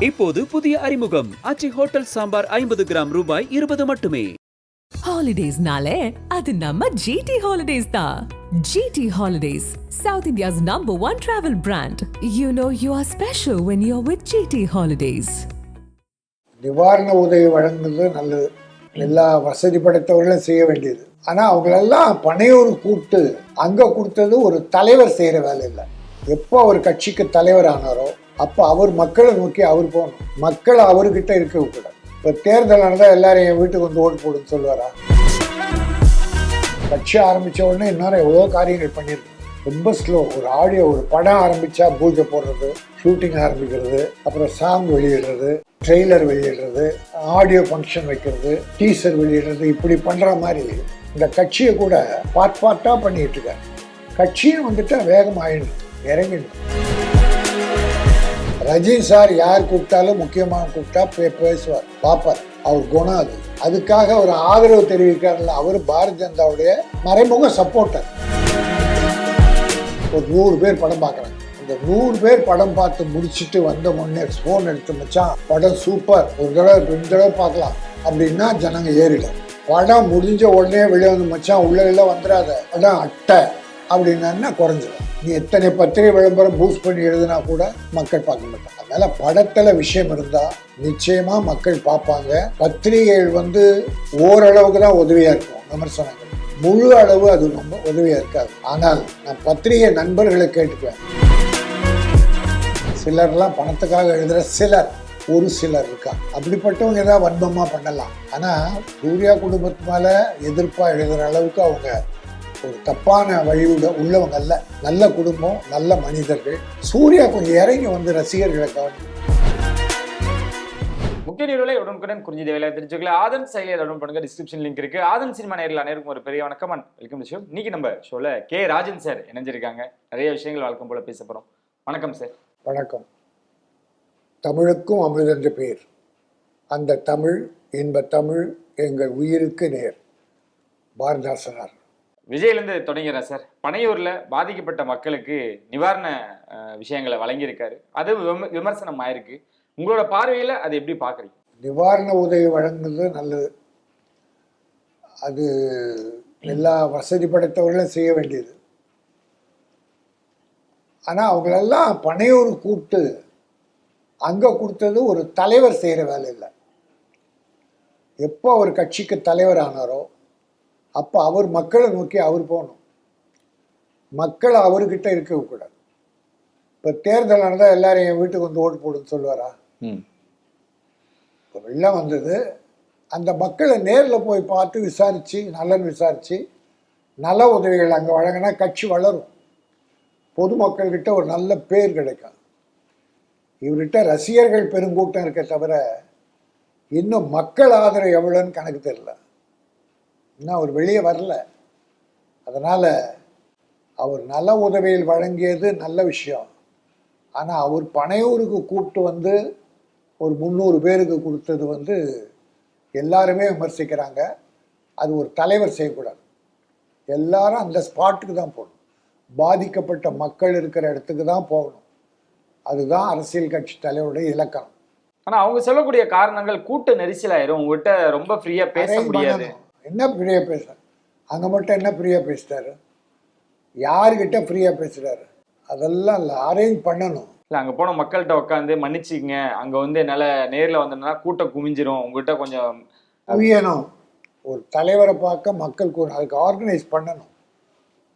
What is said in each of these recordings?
இப்போது புதிய அறிமுகம் ஆச்சி ஹோட்டல் சாம்பார் 50 கிராம் ரூபாய் 20 மட்டுமே. Holidays-nale, adu namma GT Holidays da. GT Holidays, South India's #1 travel brand. You know you are special when you're with GT Holidays. நிவாரண உதவி வழங்குறது நல்லது, எல்லா வசதி படைத்தவர்களும் செய்ய வேண்டியது. ஆனால் அவங்களெல்லாம் பனையூர் கூப்பிட்டு அங்கே கொடுத்தது ஒரு தலைவர் செய்கிற வேலை இல்லை. எப்போ அவர் கட்சிக்கு தலைவர் ஆனாரோ அப்போ அவர் மக்களை நோக்கி அவர் போகணும், மக்கள் அவர்கிட்ட இருக்கக்கூடாது. இப்போ தேர்தல் நடந்தால் எல்லாரும் என் வீட்டுக்கு வந்து ஓட்டு போடுன்னு சொல்லுவாரா? கட்சி ஆரம்பித்த உடனே இன்னும் எவ்வளோ காரியங்கள் பண்ணியிருக்கு. ரொம்ப ஸ்லோ. ஒரு ஆடியோ, ஒரு படம் ஆரம்பித்தா பூஜை போடுறது, ஷூட்டிங் ஆரம்பிக்கிறது, அப்புறம் சாங் வெளியிடுறது, ட்ரெய்லர் வெளியிடுறது, ஆடியோ ஃபங்க்ஷன் வைக்கிறது, டீசர் வெளியிடுறது, இப்படி பண்ணுற மாதிரி இந்த கட்சியை கூட பார்ட்டாக பண்ணிக்கிட்டு இருக்காரு. கட்சியும் வந்துட்டு வேகமாகிடும், இறங்கிடும். ரஜினி சார் யார் கூப்பிட்டாலும் முக்கியமாக கூப்பிட்டா பேசுவார், பார்ப்பார். அவர் குணம் அது. அதுக்காக ஒரு ஆதரவு தெரிவிக்காருல்ல, அவர் பாரதிய ஜனதாவுடைய மறைமுக சப்போர்ட்டர். ஒரு 100 பேர் படம் பார்க்குறாங்க. அந்த 100 பேர் படம் பார்த்து முடிச்சுட்டு வந்த முன்னே ஃபோன் எடுத்து மச்சான் படம் சூப்பர், ஒரு தடவை 2 தடவை பார்க்கலாம் அப்படின்னா ஜனங்க ஏறிடும். படம் முடிஞ்ச உடனே வெளியே வந்து மச்சான் உள்ள வந்துடாத, படம் அட்டை அப்படின்னா குறைஞ்சிடும். நீ எத்தனை பத்திரிகை விளம்பரம் பூஸ்ட் பண்ணி எழுதுனா கூட மக்கள் பார்க்க மாட்டாங்க. அதனால படத்துல விஷயம் இருந்தா நிச்சயமா மக்கள் பார்ப்பாங்க. பத்திரிகைகள் ஓரளவுக்கு தான் உதவியா இருக்கும், விமர்சனங்கள் முழு அளவு அது ரொம்ப உதவியா இருக்காது. ஆனால் நான் பத்திரிகை நண்பர்களை கேட்டுக்குவேன். சிலர்லாம் பணத்துக்காக எழுதுற ஒரு சிலர் இருக்காங்க. அப்படிப்பட்டவங்க ஏதாவது வன்மமா பண்ணலாம். ஆனா சூர்யா குடும்பத்து மேல எதிர்ப்பா எழுதுற அளவுக்கு அவங்க ஒரு தப்பான வழியோட உள்ளவங்க அல்ல. நல்ல குடும்பம், நல்ல மனிதர்கள். சூர்யா கொஞ்சம் இறங்கி ரசிகர்களை கவனி. முக்கிய நிகழ்வுகளை உடனுக்குடன் குறிஞ்சி தேவையில்லை தெரிஞ்சுக்கல. ஆதன் செயலியை டவுன்லோட் பண்ணுங்க, டிஸ்கிரிப்ஷன் லிங்க் இருக்கு. ஆதன் சினிமா நேரில் அனைவருக்கும் ஒரு பெரிய வணக்கம் அண்ட் வெல்கம் டு ஷோ. இன்னைக்கு நம்ம ஷோல கே ராஜன் சார் இணைஞ்சிருக்காங்க. நிறைய விஷயங்கள் வழக்கம் போல பேச போறோம். வணக்கம் சார். வணக்கம். தமிழுக்கும் அமிர்த என்ற பேர். அந்த தமிழ் இன்ப தமிழ் எங்கள் உயிருக்கு நேர். பாரதிதாசனார். விஜயிலிருந்து தொடங்கிறேன் சார். பனையூர்ல பாதிக்கப்பட்ட மக்களுக்கு நிவாரண விஷயங்களை வழங்கியிருக்காரு. அது விமர்சனம் ஆயிருக்கு. உங்களோட பார்வையில அதை எப்படி பாக்குறீங்க? நிவாரண உதவி வழங்குறது நல்லது, அது எல்லா வசதி படைத்தவர்களும் செய்ய வேண்டியது. ஆனா அவங்களெல்லாம் பனையூர் கூப்பிட்டு அங்க கொடுத்தது ஒரு தலைவர் செய்யற வேலை இல்லை. எப்போ அவர் கட்சிக்கு தலைவர் ஆனாரோ அப்போ அவர் மக்களை நோக்கி அவர் போகணும், மக்கள் அவர்கிட்ட இருக்கக்கூடாது. இப்போ தேர்தல் நடந்தால் எல்லாரும் என் வீட்டுக்கு வந்து ஓட்டு போடுன்னு சொல்லுவாரா? இப்போ வெள்ளம் வந்தது, அந்த மக்களை நேரில் போய் பார்த்து விசாரித்து நலன் விசாரித்து நல உதவிகள் அங்கே வழங்கினா கட்சி வளரும், பொதுமக்கள்கிட்ட ஒரு நல்ல பேர் கிடைக்கும். இவர்கிட்ட ரசிகர்கள் பெருங்கூட்டம் இருக்க தவிர இன்னும் மக்கள் ஆதரவு எவ்வளோன்னு கணக்கு தெரியல. இன்னும் அவர் வெளியே வரல. அதனால் அவர் நல உதவியில் வழங்கியது நல்ல விஷயம். ஆனால் அவர் பனையூருக்கு கூப்பிட்டு ஒரு 300 பேருக்கு கொடுத்தது எல்லாருமே விமர்சிக்கிறாங்க. அது ஒரு தலைவர் செய்யக்கூடாது. எல்லாரும் அந்த ஸ்பாட்டுக்கு தான் போகணும், பாதிக்கப்பட்ட மக்கள் இருக்கிற இடத்துக்கு தான் போகணும். அதுதான் அரசியல் கட்சி தலைவருடைய இலக்கணம். ஆனால் அவங்க சொல்லக்கூடிய காரணங்கள் கூட்ட நெரிசலாயிரும், உங்ககிட்ட ரொம்ப ஃப்ரீயா பேச முடியாது. என்ன ஃப்ரீயாக பேச? அங்கே மட்டும் என்ன ஃப்ரீயாக பேசிட்டாரு? யாருக்கிட்ட ஃப்ரீயாக பேசுகிறாரு? அதெல்லாம் இல்லை, அரேஞ்ச் பண்ணணும். இல்லை, அங்கே போன மக்கள்கிட்ட உட்காந்து மன்னிச்சிங்க, அங்கே என்னால் நேரில் வந்தோம்னா கூட்டம் குமிஞ்சிரும், உங்ககிட்ட கொஞ்சம் குவியணும். ஒரு தலைவரை பார்க்க மக்கள் அதுக்கு ஆர்கனைஸ் பண்ணணும்.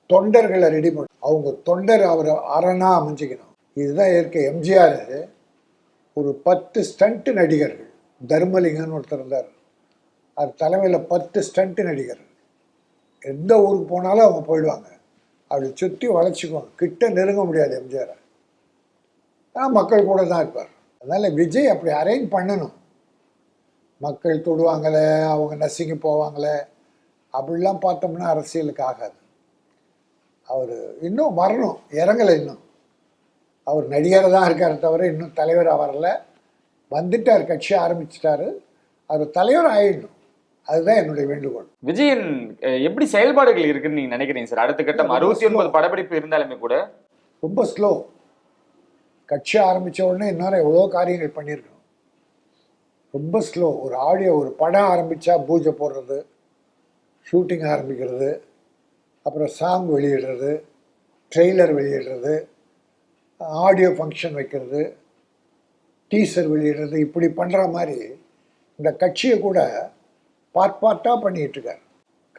தொண்டர்களை ரெடி பண்ணணும். அவங்க தொண்டர் அவரை அரணா அமைஞ்சிக்கணும். இதுதான் இயற்கை. எம்ஜிஆர் ஒரு 10 ஸ்டண்ட் நடிகர்கள், தர்மலிங்கன்னு ஒருத்தர் இருந்தார், அது தலைமையில் 10 ஸ்டண்ட் நடிகர். எந்த ஊருக்கு போனாலும் அவங்க போயிடுவாங்க, அப்படி சுற்றி வளைச்சிக்குவாங்க, கிட்ட நெருங்க முடியாது எம்ஜிஆரை. ஆனால் மக்கள் கூட தான் இருப்பார். அதனால் விஜய் அப்படி அரேஞ்ச் பண்ணணும். மக்கள் தொடுவாங்களே, அவங்க நசுங்கி போவாங்களே, அப்படிலாம் பார்த்தோம்னா அரசியலுக்கு ஆகாது. அவர் இன்னும் வரணும், இறங்கலை. இன்னும் அவர் நடிகராக தான் இருக்கார் தவிர இன்னும் தலைவராக வரல. வந்துட்டார், கட்சி ஆரம்பிச்சிட்டாரு, அவர் தலைவர் ஆயிடணும். அதுதான் என்னுடைய வேண்டுகோள். விஜயன் எப்படி செயல்பாடுகள் இருக்குன்னு நீங்க நினைக்கிறீங்க சார்? அடுத்த கட்டம் 69 படப்பிடிப்பு இருந்தாலுமே கூட ரொம்ப ஸ்லோ. கட்சி ஆரம்பித்த உடனே இன்னும் எவ்வளோ காரியங்கள் பண்ணியிருக்கணும். ரொம்ப ஸ்லோ. ஒரு ஆடியோ, ஒரு படம் ஆரம்பித்தா பூஜை போடுறது, ஷூட்டிங் ஆரம்பிக்கிறது, அப்புறம் சாங் வெளியிடுறது, ட்ரெய்லர் வெளியிடுறது, ஆடியோ ஃபங்க்ஷன் வைக்கிறது, டீசர் வெளியிடுறது, இப்படி பண்ணுற மாதிரி இந்த கட்சியை கூட பார்ட்டாக பண்ணிகிட்ருக்கார்.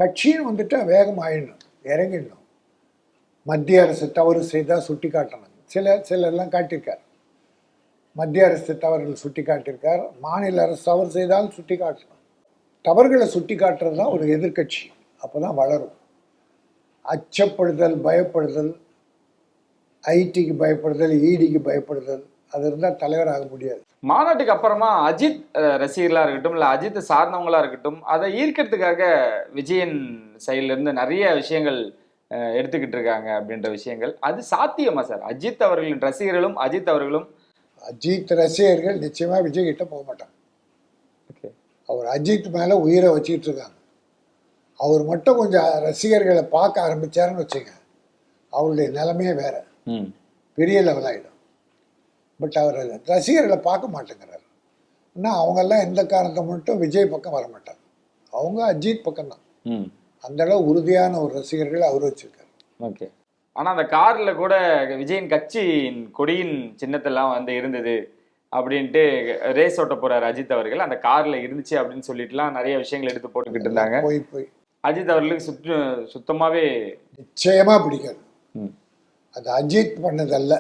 கட்சின்னு வந்துட்டால் வேகம் ஆயிடணும், இறங்கிடணும். மத்திய அரசு தவறு செய்தால் சுட்டி காட்டணும். சிலர்லாம் காட்டியிருக்கார். மத்திய அரசு தவறுகள் சுட்டி காட்டியிருக்கார். மாநில அரசு தவறு செய்தால் சுட்டி காட்டணும். தவறுகளை சுட்டி காட்டுறது தான் ஒரு எதிர்கட்சி. அப்போ தான் வளரும். அச்சப்படுதல், பயப்படுதல், ஐடிக்கு பயப்படுதல், இடிக்கு பயப்படுதல், அது இருந்தால் தலைவராக முடியாது. மாநாட்டுக்கு அப்புறமா அஜித் ரசிகர்களா இருக்கட்டும், இல்ல அஜித் சார்ந்தவங்களா இருக்கட்டும், அதை ஈர்க்கிறதுக்காக விஜயன் சைட்ல இருந்து நிறைய விஷயங்கள் எடுத்துக்கிட்டு இருக்காங்க அப்படின்ற விஷயங்கள், அது சாத்தியமா சார்? அஜித் அவர்களின் ரசிகர்களும் அஜித் அவர்களும் அஜித் ரசிகர்கள் நிச்சயமாக விஜய் கிட்ட போக மாட்டாங்க. அவர் அஜித் மேலே உயிரை வச்சுக்கிட்டு இருக்காங்க. அவர் மட்டும் கொஞ்சம் ரசிகர்களை பார்க்க ஆரம்பித்தாருன்னு வச்சுங்க, அவருடைய நிலைமையே வேற, பெரிய லெவல் ஆகிடும். பட் அவர் ரசிகர்களை பார்க்க மாட்டேங்கிறார். ஆனால் அவங்கெல்லாம் எந்த காரணத்தை மட்டும் விஜய் பக்கம் வர மாட்டாங்க. அவங்க அஜித் பக்கம்தான். அந்த அளவு உறுதியான ஒரு ரசிகர்கள் அவர் வச்சிருக்காரு. ஓகே. ஆனால் அந்த காரில் கூட விஜயின் கட்சியின் கொடியின் சின்னத்தெல்லாம் வந்து இருந்தது அப்படின்ட்டு ரேஸ் ஓட்ட போறாரு அஜித் அவர்கள். அந்த கார்ல இருந்துச்சு அப்படின்னு சொல்லிட்டுலாம் நிறைய விஷயங்கள் எடுத்து போட்டுக்கிட்டு இருந்தாங்க. போய் அஜித் அவர்களுக்கு சுத்தமாவே நிச்சயமா பிடிக்காது. அது அஜித் பண்ணதல்ல,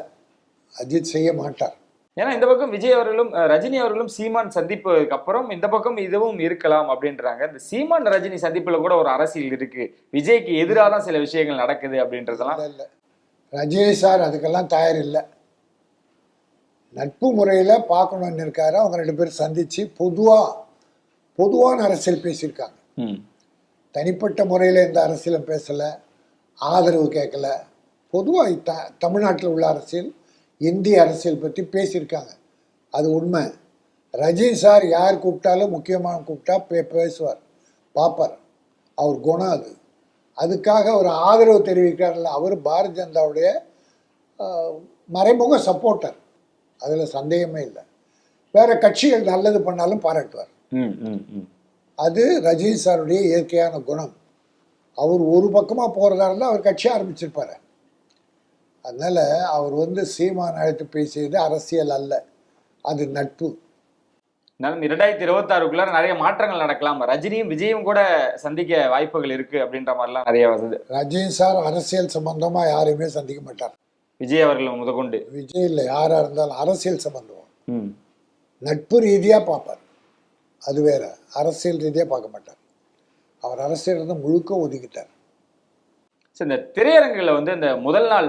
அஜித் செய்ய மாட்டார். ஏன்னா இந்த பக்கம் விஜய் அவர்களும் ரஜினி அவர்களும் சீமான் சந்திப்புக்கு அப்புறம் இந்த பக்கம் இதுவும் இருக்கலாம் அப்படின்றாங்க. இந்த சீமான் ரஜினி சந்திப்புல கூட ஒரு அரசியல் இருக்கு, விஜய்க்கு எதிராக தான் சில விஷயங்கள் நடக்குது அப்படின்றதெல்லாம் இல்லை. ரஜினி சார் அதுக்கெல்லாம் தயார் இல்லை. நட்பு முறையில் பார்க்கணுன்னு இருக்காரு. அவங்க 2 பேரும் சந்திச்சு பொதுவான அரசியல் பேசியிருக்காங்க. தனிப்பட்ட முறையில் எந்த அரசியலும் பேசலை, ஆதரவு கேட்கல. பொதுவாக தமிழ்நாட்டில் உள்ள அரசியல், இந்திய அரசியல் பற்றி பேசியிருக்காங்க. அது உண்மை. ரஜினி சார் யார் கூப்பிட்டாலும், முக்கியமாக கூப்பிட்டா பேசுவார், பார்ப்பார். அவர் குணம் அது. அதுக்காக ஒரு ஆதரவு தெரிவிக்கிறார்ல, அவர் பாரதிய ஜனதாவுடைய மறைமுக சப்போர்ட்டர், அதில் சந்தேகமே இல்லை. வேற கட்சிகள் நல்லது பண்ணாலும் பாராட்டுவார். அது ரஜினி சாருடைய இயற்கையான குணம். அவர் ஒரு பக்கமாக போகிறதா இருந்தால் அவர் கட்சி ஆரம்பிச்சிருப்பார். அதனால் அவர் சீமான் அழைத்து பேசியது அரசியல் அல்ல, அது நட்பு. 2026 நிறைய மாற்றங்கள் நடக்கலாம், ரஜினியும் விஜயும் கூட சந்திக்க வாய்ப்புகள் இருக்கு அப்படின்ற மாதிரிலாம் நிறைய வருது. ரஜினி சார் அரசியல் சம்பந்தமா யாரையுமே சந்திக்க மாட்டார். விஜய் அவர்கள் முதற்கொண்டு, விஜய் இல்லை யாரா இருந்தாலும் அரசியல் சம்பந்தம் நட்பு ரீதியா பார்ப்பார். அது வேற, அரசியல் ரீதியா பார்க்க மாட்டார். அவர் அரசியல் முழுக்க ஒதுக்கிட்டார். இந்த திரையரங்குல இந்த முதல் நாள்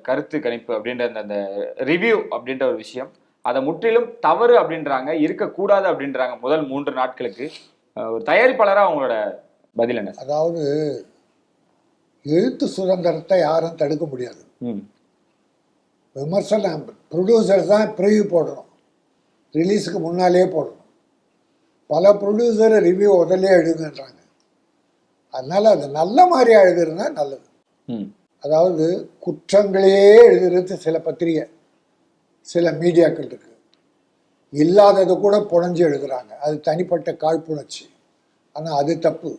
கருத்து கணிப்பு அப்படின்ற அந்த ரிவ்யூ அப்படின்ற ஒரு விஷயம், அதை முற்றிலும் தவறு அப்படின்றாங்க, இருக்கக்கூடாது அப்படின்றாங்க. முதல் 3 நாட்களுக்கு ஒரு தயாரிப்பாளராக அவங்களோட பதில் என்ன? அதாவது எழுத்து சுதந்திரத்தை யாரும் தடுக்க முடியாது. விமர்சனம் ப்ரொடியூசர் தான் ப்ரிவ்யூ போடணும், ரிலீஸுக்கு முன்னாலே போடணும். பல ப்ரொடியூசர் ரிவ்யூ முதல்ல எழுதுன்றாங்க. அதனால அது நல்ல மாதிரியா எழுதுறதுனா நல்லது. அதாவது குற்றங்களையே எழுதுறது சில பத்திரிகை, சில மீடியாக்கள் இருக்கு. இல்லாததை கூட புனைஞ்சு எழுதுறாங்க, அது தனிப்பட்ட காழ்ப்புணர்ச்சி. ஆனால் அது தப்பு.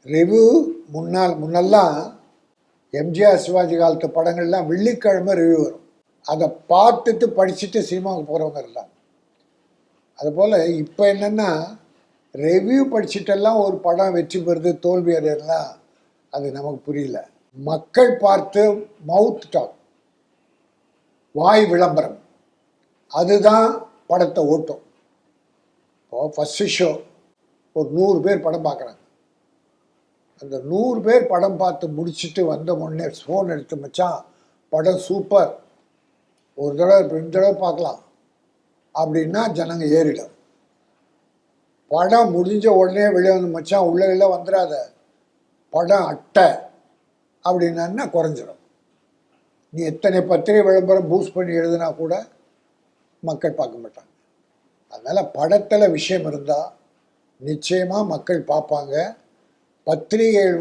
ரிவ்யூ முன்னெல்லாம் எம்ஜிஆர் சிவாஜி காலத்து படங்கள்லாம் வெள்ளிக்கிழமை ரிவ்யூ வரும். அதை பார்த்துட்டு படிச்சுட்டு சினிமாவுக்கு போகிறவங்க இருந்தாங்க. அதுபோல் இப்போ என்னென்னா ரிவ்யூ படிச்சுட்டெல்லாம் ஒரு படம் வெற்றி பெறுது தோல்வி அடையலாம், அது நமக்கு புரியல. மக்கள் பார்த்து மவுத் டாக், வாய் விளம்பரம், அதுதான் படத்தை ஓட்டும். இப்போ ஃபஸ்ட்டு ஷோ ஒரு 100 பேர் படம் பார்க்குறாங்க. அந்த 100 பேர் படம் பார்த்து முடிச்சுட்டு வந்த உடனே ஃபோன் எடுத்து, மச்சான் படம் சூப்பர், ஒரு தடவை 2 தடவை பார்க்கலாம் அப்படின்னா ஜனங்க ஏறிடும். படம் முடிஞ்ச உடனே வெளியே வந்து, மச்சான் உள்ள வந்துடாத, படம் அட்டை அப்படின்னா குறைஞ்சிடும். நீ எத்தனை பத்திரிகை விளம்பரம் பூஸ்ட் பண்ணி எழுதுனா கூட மக்கள் பார்க்க மாட்டாங்க. அதனால் படத்தில் விஷயம் இருந்தால் நிச்சயமாக மக்கள் பார்ப்பாங்க. பத்திரிகைகள்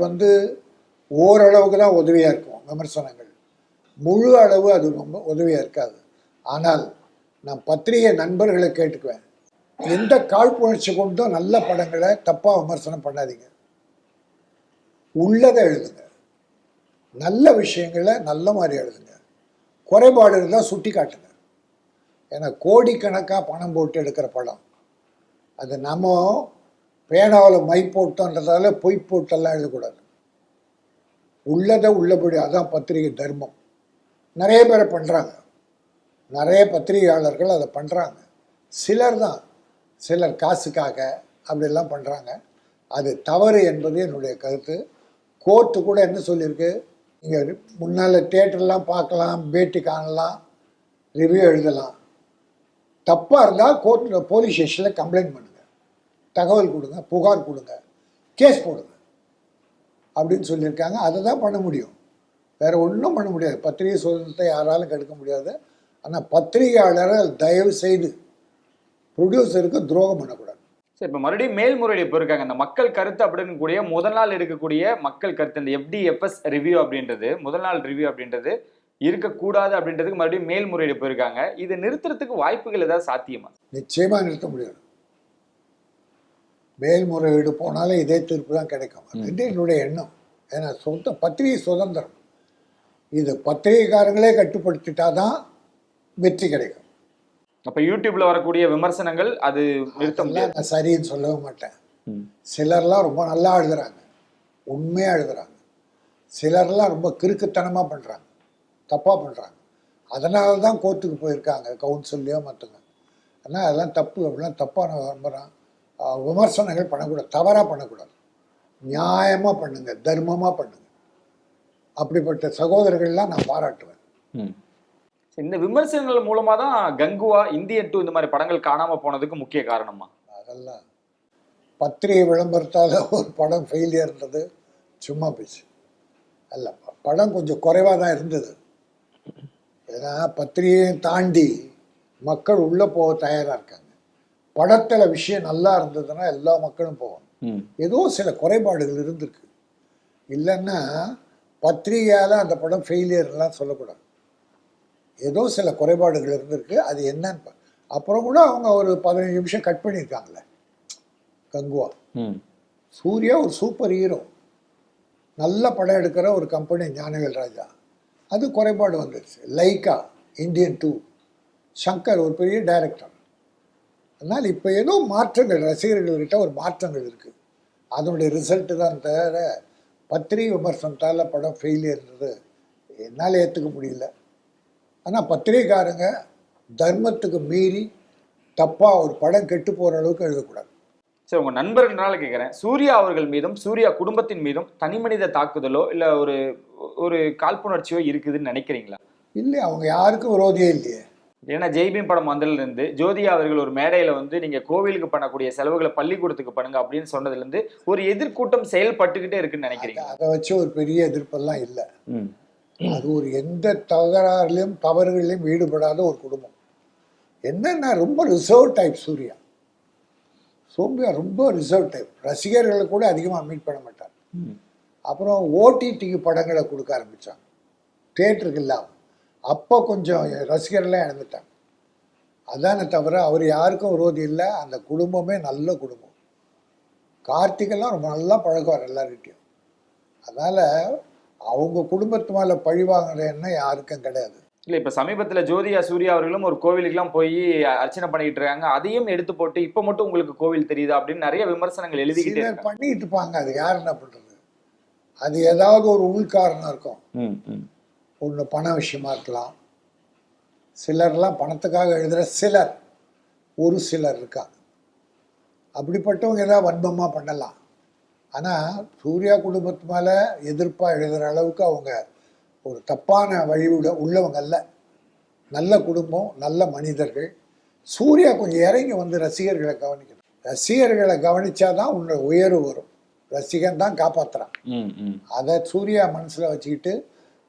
ஓரளவுக்கு தான் உதவியாக இருக்கும், விமர்சனங்கள் முழு அளவு அது ரொம்ப உதவியாக இருக்காது. ஆனால் நான் பத்திரிகை நண்பர்களை கேட்டுக்குவேன், எந்த காழ்ப்புணர்ச்சி கொண்டும் நல்ல படங்களை தப்பாக விமர்சனம் பண்ணாதீங்க. உள்ளதை எழுதுங்க, நல்ல விஷயங்களை நல்ல மாதிரி எழுதுங்க, குறைபாடு இருந்தால் சுட்டி காட்டுங்க. ஏன்னா கோடிக்கணக்காக பணம் போட்டு எடுக்கிற படம், அது நம்ம பேனாவில் மை போட்டோன்றதால பொய் போட்டெல்லாம் எழுதக்கூடாது. உள்ளதை உள்ளபடி, அதான் பத்திரிகை தர்மம். நிறைய பேரை பண்ணுறாங்க, நிறைய பத்திரிகையாளர்கள் அதை பண்ணுறாங்க. சிலர் காசுக்காக அப்படிலாம் பண்ணுறாங்க. அது தவறு என்பது என்னுடைய கருத்து. கோர்ட்டு கூட என்ன சொல்லியிருக்கு, நீங்கள் முன்னால் தியேட்டர்லாம் பார்க்கலாம், பேட்டி காணலாம், ரிவ்யூ எழுதலாம். தப்பாக இருந்தால் கோர்ட்டில் போலீஸ் ஸ்டேஷனில் கம்ப்ளைண்ட் பண்ணுங்கள், தகவல் கொடுங்க, புகார் கொடுங்க, கேஸ் போடுங்க அப்படின்னு சொல்லியிருக்காங்க. அதை தான் பண்ண முடியும், வேறு ஒன்றும் பண்ண முடியாது. பத்திரிகை சுதந்திரத்தை யாராலும் கெடுக்க முடியாது. ஆனால் பத்திரிகையாளர்கள் தயவு செய்து ப்ரொடியூசருக்கு துரோகம் பண்ணக்கூடாது. சரி, இப்போ மறுபடியும் மேல்முறையீடு போயிருக்காங்க. அந்த மக்கள் கருத்து அப்படின்னு கூடிய முதல் நாள் எடுக்கக்கூடிய மக்கள் கருத்து, இந்த FDFS ரிவ்யூ அப்படின்றது, முதல் நாள் ரிவ்யூ அப்படின்றது இருக்கக்கூடாது அப்படின்றதுக்கு மறுபடியும் மேல்முறையீடு போயிருக்காங்க. இதை நிறுத்துறதுக்கு வாய்ப்புகள் ஏதாவது சாத்தியமா? நிச்சயமாக நிறுத்த முடியாது. மேல்முறையீடு போனாலே இதே தீர்ப்பு தான் கிடைக்கும். அது என்னுடைய எண்ணம். ஏன்னா பத்திரிகை சுதந்திரம், இது பத்திரிகைக்காரங்களே கட்டுப்படுத்திட்டாதான் வெற்றி கிடைக்கும். அப்ப யூடியூப்ல வரக்கூடிய விமர்சனங்கள் அது நிறுத்த முடியாது. நான் சரின்னு சொல்லவே மாட்டேன். சிலர்லாம் ரொம்ப நல்லா எழுதுறாங்க, உண்மையாக எழுதுறாங்க. சிலர்லாம் ரொம்ப கிறுக்குத்தனமாக பண்ணுறாங்க, தப்பாக பண்ணுறாங்க. அதனால தான் கோர்ட்டுக்கு போயிருக்காங்க, கவுன்சில்லையோ மற்றவங்க. ஆனால் அதெல்லாம் தப்பு, அப்படிலாம் தப்பான விமர்சனங்கள் பண்ணக்கூடாது, தவறாக பண்ணக்கூடாது. நியாயமாக பண்ணுங்க, தர்மமாக பண்ணுங்க. அப்படிப்பட்ட சகோதரர்கள்லாம் நான் பாராட்டுவேன். இந்த விமர்சனங்கள் மூலமா தான் கங்குவா, இந்தியன் 2 இந்த மாதிரி படங்கள் காணாம போனதுக்கு முக்கிய காரணமா? அதெல்லாம் பத்திரிகை விளம்பரத்தால் ஒரு படம் ஃபெயிலியர் இருந்தது சும்மா பேச்சு அல்ல. படம் கொஞ்சம் குறைவாக தான் இருந்தது. ஏன்னா பத்திரிகையை தாண்டி மக்கள் உள்ளே போக தயாராக இருக்காங்க. படத்தில் விஷயம் நல்லா இருந்ததுன்னா எல்லா மக்களும் போவாங்க. ஏதோ சில குறைபாடுகள் இருந்திருக்கு. இல்லைன்னா பத்திரிகையால் அந்த படம் ஃபெயிலியர்லாம் சொல்லக்கூடாது. ஏதோ சில குறைபாடுகள் இருந்திருக்கு, அது என்னன்னு. அப்புறம் கூட அவங்க ஒரு 15 நிமிஷம் கட் பண்ணியிருக்காங்களே கங்குவா. சூர்யா ஒரு சூப்பர் ஹீரோ, நல்ல படம் எடுக்கிற ஒரு கம்பெனி ஞானவேல் ராஜா, அது குறைபாடு வந்துடுச்சு. லைக்கா, இந்தியன் 2, சங்கர் ஒரு பெரிய டைரக்டர். அதனால் இப்போ ஏதோ மாற்றங்கள், ரசிகர்கள்கிட்ட ஒரு மாற்றங்கள் இருக்குது. அதனுடைய ரிசல்ட்டு தான் தவிர பத்திரிகை விமர்சனத்தால் படம் ஃபெயிலியர்ன்றது என்னால் ஏற்றுக்க முடியல. ஆனால் பத்திரிகைக்காரங்க தர்மத்துக்கு மீறி தப்பாக ஒரு படம் கெட்டு போகிற அளவுக்கு எழுதக்கூடாது. சரி, உங்கள் நண்பர்னால கேட்குறேன், சூர்யா அவர்கள் மீதும் சூர்யா குடும்பத்தின் மீதும் தனிமனித தாக்குதலோ இல்லை ஒரு காழ்ப்புணர்ச்சியோ இருக்குதுன்னு நினைக்கிறீங்களா? இல்லை, அவங்க யாருக்கும் விரோதியே இல்லையே. ஏன்னா ஜெய்பீம் படம் வந்ததுலேருந்து ஜோதியா அவர்கள் ஒரு மேடையில் நீங்கள் கோவிலுக்கு பண்ணக்கூடிய செலவுகளை பள்ளிக்கூடத்துக்கு பண்ணுங்க அப்படின்னு சொன்னதுலேருந்து ஒரு எதிர்கூட்டம் செயல்பட்டுக்கிட்டே இருக்குன்னு நினைக்கிறீங்க? அதை வச்சு ஒரு பெரிய எதிர்ப்பெல்லாம் இல்லை. அது ஒரு எந்த தகராறுலையும் தவறுகளிலும் ஈடுபடாத ஒரு குடும்பம். என்னன்னா ரொம்ப ரிசர்வ் டைப் சூர்யா ரொம்ப ரிசர்வ் டைப். ரசிகர்களை கூட அதிகமாக மீட் பண்ண மாட்டார். அப்புறம் ஓடிடிக்கு படங்களை கொடுக்க ஆரம்பித்தாங்க, தியேட்டருக்கு இல்லாமல். அப்போ கொஞ்சம் ரசிகர்களே இழந்துட்டாங்க. அதானே தவிர அவர் யாருக்கும் விரோதி இல்லை. அந்த குடும்பமே நல்ல குடும்பம். கார்த்திகெல்லாம் ரொம்ப நல்லா பழகுவார் எல்லார்கிட்டையும். அதனால் அவங்க குடும்பத்து மேலே பழி வாங்குற எண்ணம் யாருக்கும் கிடையாது. இல்லை, இப்போ சமீபத்தில் ஜோதியா சூர்யா அவர்களும் ஒரு கோவிலுக்குலாம் போய் அர்ச்சனை பண்ணிக்கிட்டு இருக்காங்க, அதையும் எடுத்து போட்டு இப்போ மட்டும் உங்களுக்கு கோவில் தெரியுதா அப்படின்னு நிறைய விமர்சனங்கள் எழுதிக்கிட்டே பண்ணிக்கிட்டு இருப்பாங்க. அது யார் என்ன பண்ணுறது? அது ஏதாவது ஒரு உள்காரணம் இருக்கும். ஒன்று பண விஷயமா இருக்கலாம். சிலர்லாம் பணத்துக்காக எழுதுகிற ஒரு சிலர் இருக்காங்க. அப்படிப்பட்டவங்க ஏதாவது வன்மமாக பண்ணலாம். ஆனால் சூர்யா குடும்பத்து மேலே எதிர்ப்பாக எழுதுகிற அளவுக்கு அவங்க ஒரு தப்பான வழிவிட உள்ளவங்க அல்ல. நல்ல குடும்பம், நல்ல மனிதர்கள். சூர்யா கொஞ்சம் இறங்கி வந்து ரசிகர்களை கவனிக்கணும். ரசிகர்களை கவனிச்சாதான் உன்னோட உயர்வு வரும். ரசிகன் தான் காப்பாற்றுறான். அதை சூர்யா மனசில் வச்சுக்கிட்டு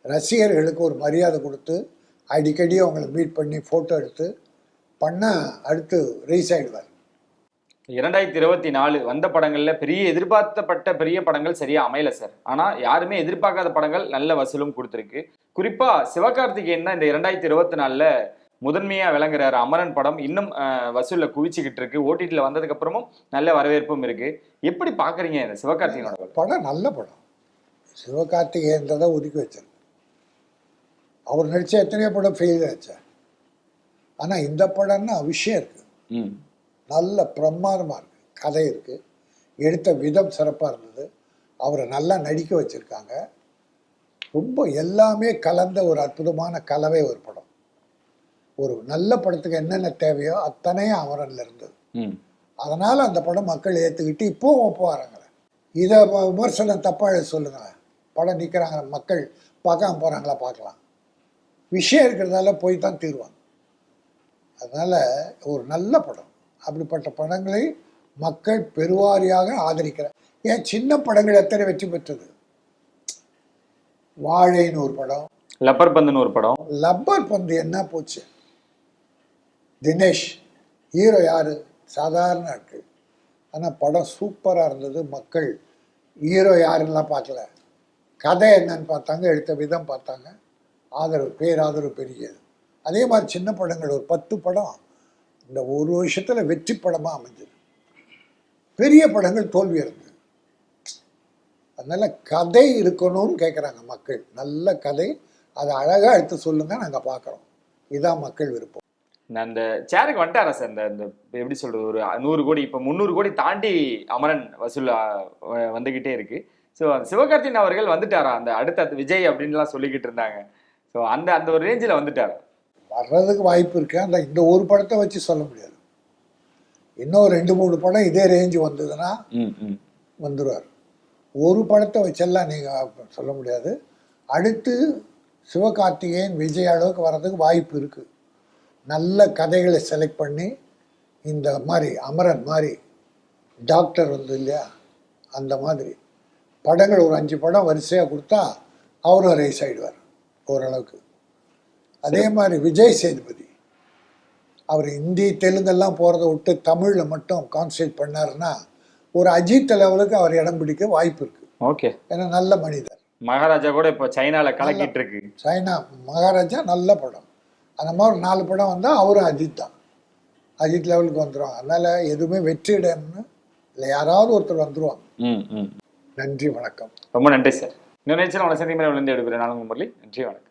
ரசிகர்களுக்கு ஒரு மரியாதை கொடுத்து அடிக்கடி அவங்கள மீட் பண்ணி ஃபோட்டோ எடுத்து பண்ணால் அடுத்து ரைஸ் ஆகிடுவார். 2024 வந்த படங்கள்ல பெரிய எதிர்பார்த்தப்பட்ட பெரிய படங்கள் சரியா அமையல சார். ஆனா யாருமே எதிர்பார்க்காத படங்கள் நல்ல வசூலும் கொடுத்துருக்கு. குறிப்பா சிவகார்த்திகேயன் தான் இந்த 2024 முதன்மையா விளங்குறாரு. அமரன் படம் இன்னும் வசூல்ல குவிச்சுக்கிட்டு இருக்கு. ஓடிடில வந்ததுக்கு அப்புறமும் நல்ல வரவேற்பும் இருக்கு. எப்படி பாக்குறீங்க இந்த சிவகார்த்திகேயனோட படம்? நல்ல படம். சிவகார்த்திகேயன்றதை ஒதுக்கி வச்சிருக்கு. அவர் நடிச்ச எத்தனையோ படம் ஃபெயில் ஆச்சு. ஆனா இந்த படம்னா விஷயம் இருக்கு, நல்ல பிரமாதமா இருக்கு, கதை இருக்கு, எடுத்த விதம் சிறப்பா இருந்தது, அவரை நல்லா நடிக்க வச்சிருக்காங்க. ரொம்ப எல்லாமே கலந்த ஒரு அற்புதமான கலவை ஒரு படம். ஒரு நல்ல படத்துக்கு என்னென்ன தேவையோ அத்தனையும் அமரன்ல இருந்தது. அதனால அந்த படம் மக்கள் ஏற்றுக்கிட்டு இப்போ ஒப்புவாராங்க. இதை விமர்சனம் தப்பாக எழுத சொல்லுங்களேன். படம் நிற்கிறாங்க, மக்கள் பார்க்காம போகிறாங்களா? பார்க்கலாம். விஷயம் இருக்கிறதால போய் தான் தீர்வாங்க. அதனால் ஒரு நல்ல படம். அப்படிப்பட்ட படங்களை மக்கள் பெருவாரியாக ஆதரிக்கிறார். ஏன் சின்ன படங்கள் எத்தனை வெற்றி பெற்றது? வாழைன்னு ஒரு படம், லப்பர் பந்துன்னு ஒரு படம். லப்பர் பந்து என்ன போச்சு? தினேஷ் ஹீரோ யாரு? சாதாரண இருக்கு. ஆனால் படம் சூப்பராக இருந்தது. மக்கள் ஹீரோ யாருன்னெலாம் பார்க்கல, கதை என்னன்னு பார்த்தாங்க, எடுத்த விதம் பார்த்தாங்க, ஆதரவு, பேராதரவு பெரியது. அதே மாதிரி சின்ன படங்கள் ஒரு 10 படம் இந்த ஒரு வருஷத்தில் வெற்றி படமாக அமைஞ்சது. பெரிய படங்கள் தோல்வி இருந்தது. அதனால கதை இருக்கணும்னு கேட்குறாங்க மக்கள். நல்ல கதை, அதை அழகாக எடுத்து சொல்லுங்க, நாங்கள் பார்க்குறோம். இதுதான் மக்கள் விருப்பம். அந்த சேருக்கு வந்துட்டாரா சார்? இந்த எப்படி சொல்றது, ஒரு 100 கோடி, இப்போ 300 கோடி தாண்டி அமரன் வசூல் வந்துகிட்டே இருக்கு. ஸோ சிவகார்த்திகேயன் அவர்கள் வந்துட்டாரா? அந்த அடுத்த விஜய் அப்படின்லாம் சொல்லிக்கிட்டு இருந்தாங்க. ஸோ அந்த ஒரு ரேஞ்சில் வந்துட்டார். வர்றதுக்கு வாய்ப்பு இருக்கு. அந்த இந்த ஒரு படத்தை வச்சு சொல்ல முடியாது. இன்னும் 2-3 படம் இதே ரேஞ்சு வந்ததுன்னா வந்துடுவார். ஒரு படத்தை வச்செல்லாம் நீங்கள் சொல்ல முடியாது. அடுத்து சிவகார்த்திகேயன் விஜய் அளவுக்கு வர்றதுக்கு வாய்ப்பு இருக்குது. நல்ல கதைகளை செலக்ட் பண்ணி இந்த மாதிரி அமரன் மாதிரி, டாக்டர் வந்து இல்லையா, அந்த மாதிரி படங்கள் ஒரு 5 படம் வரிசையாக கொடுத்தா அவரும் ரைஸ் ஆகிடுவார் ஓரளவுக்கு. அதே மாதிரி விஜய் சேதுபதி அவர் ஹிந்தி தெலுங்கெல்லாம் போகிறத விட்டு தமிழில் மட்டும் கான்சன்ட்ரேட் பண்ணாருன்னா ஒரு அஜித் லெவலுக்கு அவர் இடம் பிடிக்க வாய்ப்பு இருக்கு. ஓகே, ஏன்னா நல்ல மனிதர். மகாராஜா கூட இப்போ சைனால கலக்கிட்டு இருக்கு. சைனா மகாராஜா நல்ல படம். அந்த மாதிரி 4 படம் வந்தால் அவரும் அஜித் தான், அஜித் லெவலுக்கு வந்துடுவாங்க. அதனால எதுவுமே வெற்றிடம்னு இல்லை, யாராவது ஒருத்தர் வந்துடுவாங்க. நன்றி, வணக்கம். ரொம்ப நன்றி சார். இன்னொரு நிகழ்ச்சியில் உங்களை சந்திக்கும் விழுந்து எடுக்கிறேன். நான் முரளி. நன்றி, வணக்கம்.